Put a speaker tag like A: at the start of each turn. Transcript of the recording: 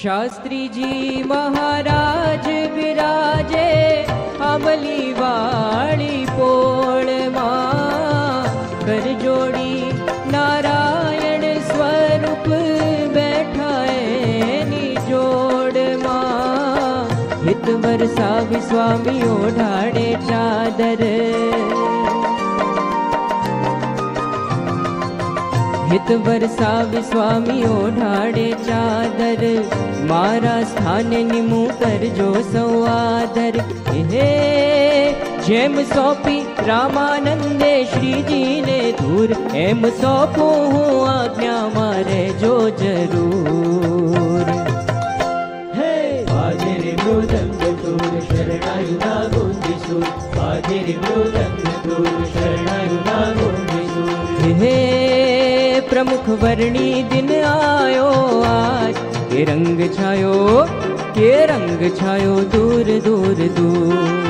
A: शास्त्री जी महाराज विराजे अमली वाली पोल मां कर जोड़ी नारायण स्वरूप बैठा है जोड़ मां हित वर्षा स्वामी ओढ़ाड़े चादर हित वर्षा स्वामी ओढ़ाड़े चादर मारा स्थान निमू कर जो सौआदर हे जेम सौंपी रामानंदे श्री जी ने दूर एम सौंपू हूँ आज्ञा मारे जो जरूर
B: हे बाजेरे मृदंग दूर शरणायुधा गोंदिसूर बाजेरे मृदंग दूर शरणायुधा गोंदिसूर
A: हे प्रमुख वर्णी दिन आयो आज के रंग छायो दूर दूर दूर